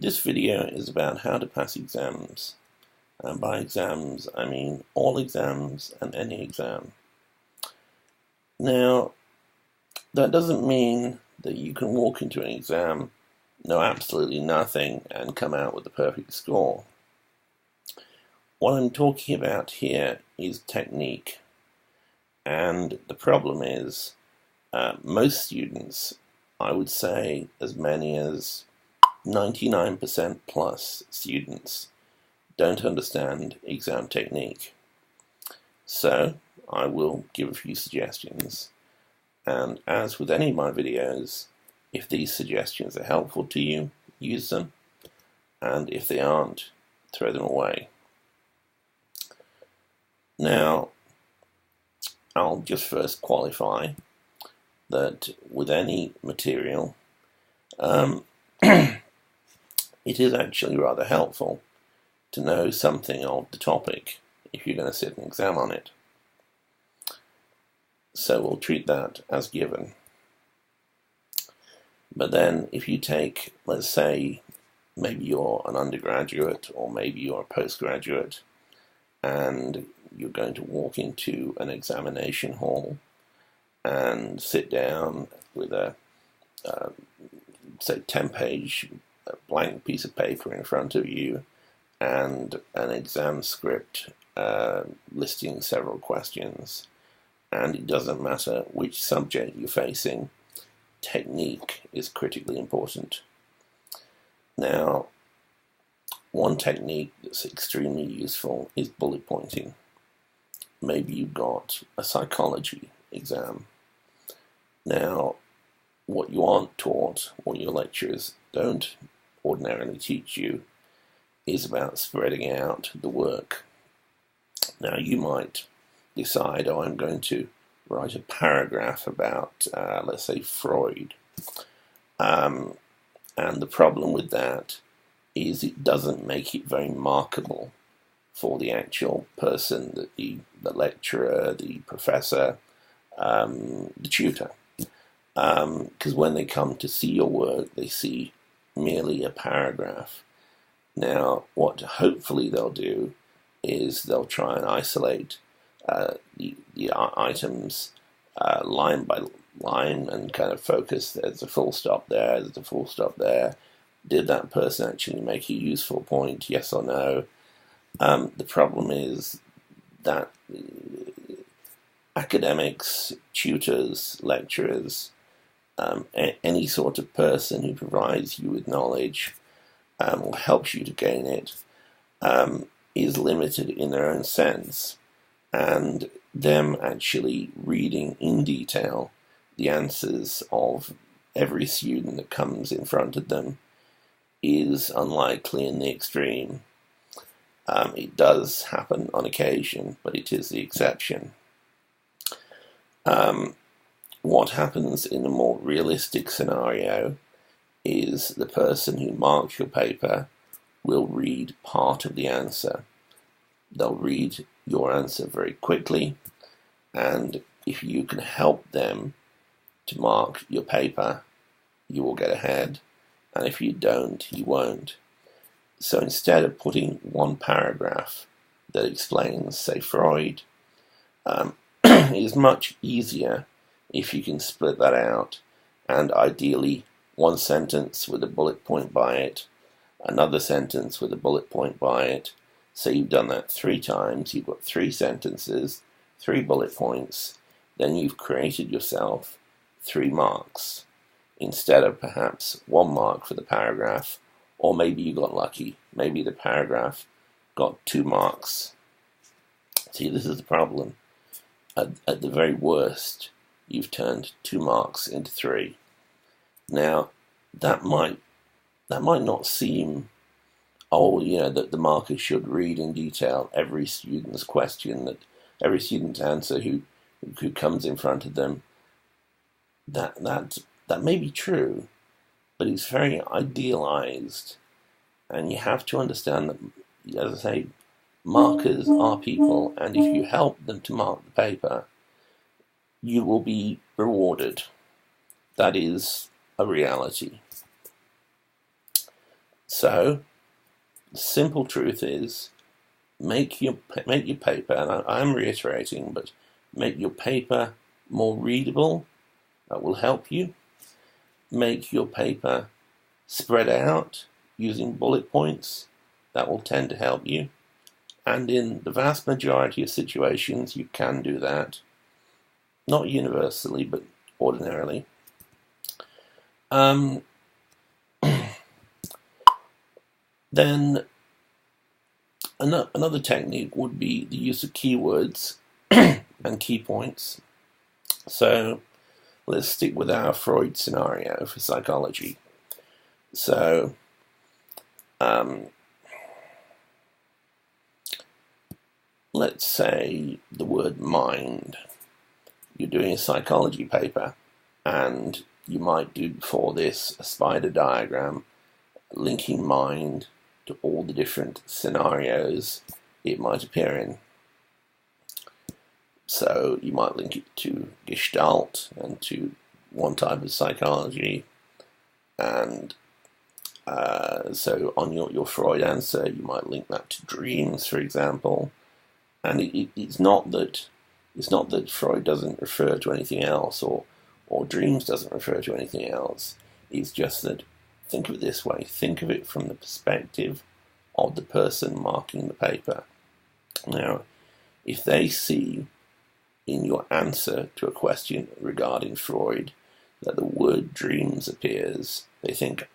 This video is about how to pass exams, and by exams I mean all exams and any exam. Now, that doesn't mean that you can walk into an exam, know absolutely nothing, and come out with a perfect score. What I'm talking about here is technique, and the problem is most students, I would say as many as 99% plus students, don't understand exam technique. So I will give a few suggestions, and as with any of my videos, if these suggestions are helpful to you, use them, and if they aren't, throw them away. Now, I'll just first qualify that with any material, it is actually rather helpful to know something of the topic if you're going to sit an exam on it. So we'll treat that as given. But then if you take, let's say, maybe you're an undergraduate or maybe you're a postgraduate and you're going to walk into an examination hall and sit down with a, say, 10-page blank piece of paper in front of you and an exam script listing several questions, and it doesn't matter which subject you're facing, technique is critically important. Now, one technique that's extremely useful is bullet pointing. Maybe you've got a psychology exam. Now, what you aren't taught, what your lecturers don't ordinarily teach you, is about spreading out the work. Now, you might decide, oh, I'm going to write a paragraph about, let's say, Freud. And the problem with that is it doesn't make it very markable for the actual person, the lecturer, the professor, the tutor. Because when they come to see your work, they see merely a paragraph. Now, what hopefully they'll do is they'll try and isolate the items line by line and kind of focus. There's a full stop there, there's a full stop there. Did that person actually make a useful point, yes or no? The problem is that academics, tutors, lecturers, any sort of person who provides you with knowledge or helps you to gain it, is limited in their own sense, and them actually reading in detail the answers of every student that comes in front of them is unlikely in the extreme. It does happen on occasion, but it is the exception. What happens in a more realistic scenario is the person who marks your paper will read part of the answer. They'll read your answer very quickly, and if you can help them to mark your paper, you will get ahead, and if you don't, you won't. So instead of putting one paragraph that explains, say, Freud, it is much easier if you can split that out, and ideally one sentence with a bullet point by it, another sentence with a bullet point by it. So you've done that 3 times, you've got 3 sentences, 3 bullet points, then you've created yourself 3 marks, instead of perhaps 1 mark for the paragraph, or maybe you got lucky, maybe the paragraph got 2 marks. See, this is the problem. At the very worst, you've turned 2 marks into 3. Now, that might not seem, oh, you know, that the marker should read in detail every student's question, that every student's answer who comes in front of them. That may be true, but it's very idealized, and you have to understand that, as I say, markers are people, and if you help them to mark the paper, you will be rewarded. That is a reality. So, the simple truth is, make your paper, and I'm reiterating, but make your paper more readable. That will help you. Make your paper spread out using bullet points. That will tend to help you. And in the vast majority of situations, you can do that. Not universally, but ordinarily. Then another technique would be the use of keywords and key points. So let's stick with our Freud scenario for psychology. So let's say the word mind. You're doing a psychology paper, and you might do before this a spider diagram linking mind to all the different scenarios it might appear in. So you might link it to Gestalt and to one type of psychology, and so on your Freud answer you might link that to dreams, for example. And it's not that Freud doesn't refer to anything else, or dreams doesn't refer to anything else. It's just that, think of it this way, think of it from the perspective of the person marking the paper. Now, if they see in your answer to a question regarding Freud that the word dreams appears, they think,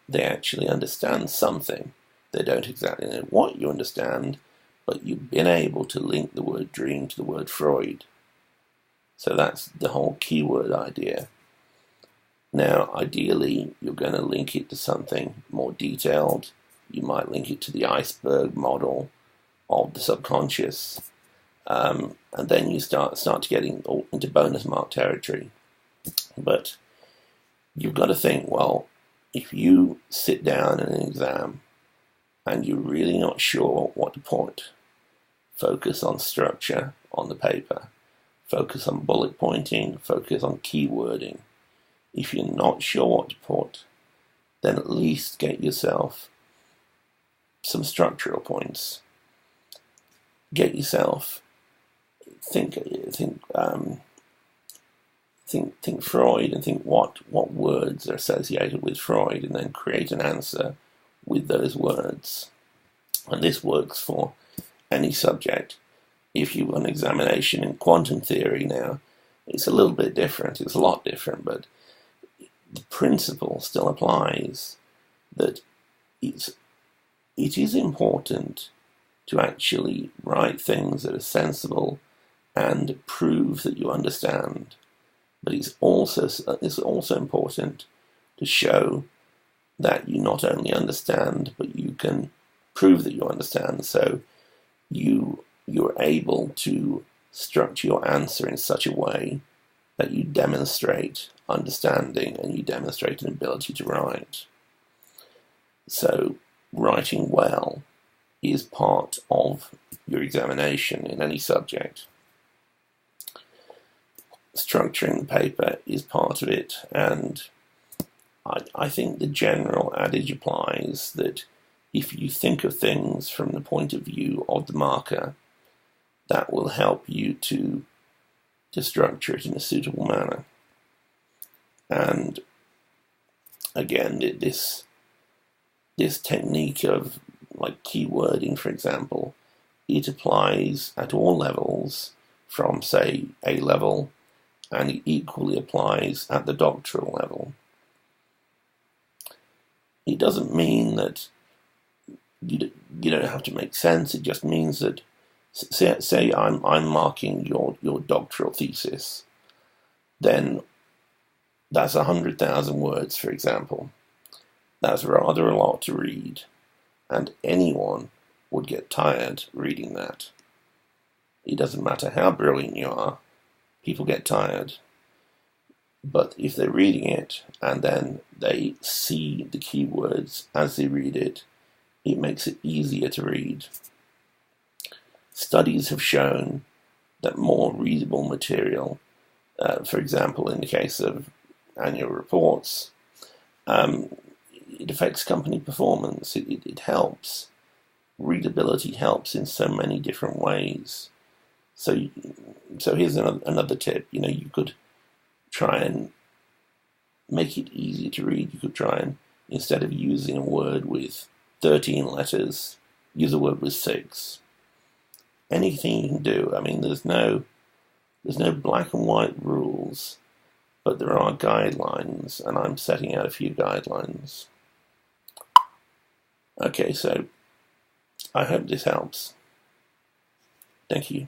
they actually understand something. They don't exactly know what you understand, but you've been able to link the word dream to the word Freud. So that's the whole keyword idea. Now, ideally, you're going to link it to something more detailed. You might link it to the iceberg model of the subconscious. And then you start to get into bonus mark territory. But you've got to think, well, if you sit down in an exam and you're really not sure what to put, focus on structure on the paper. Focus on bullet pointing, focus on keywording. If you're not sure what to put, then at least get yourself some structural points. Get yourself, think Freud, and think what words are associated with Freud, and then create an answer with those words. And this works for any subject. If you want an examination in quantum theory now, it's a little bit different, it's a lot different, but the principle still applies, that it is important to actually write things that are sensible and prove that you understand. But it's also important to show that you not only understand, but you can prove that you understand. So you're able to structure your answer in such a way that you demonstrate understanding and you demonstrate an ability to write. So writing well is part of your examination in any subject. Structuring the paper is part of it, and I think the general adage applies that if you think of things from the point of view of the marker, that will help you to structure it in a suitable manner. And again, this technique of like keywording, for example, it applies at all levels from, say, A level, and it equally applies at the doctoral level. It doesn't mean that you don't have to make sense. It just means that, say I'm marking your doctoral thesis, then that's 100,000 words, for example. That's rather a lot to read, and anyone would get tired reading that. It doesn't matter how brilliant you are, people get tired. But if they're reading it and then they see the keywords as they read it, it makes it easier to read. Studies have shown that more readable material, for example, in the case of annual reports, it affects company performance. It helps. Readability helps in so many different ways. So here's another tip. You could try and make it easier to read. You could try and, instead of using a word with 13 letters, use a word with 6. Anything you can do. I mean, there's no black and white rules, but there are guidelines, and I'm setting out a few guidelines. Okay, so I hope this helps. Thank you.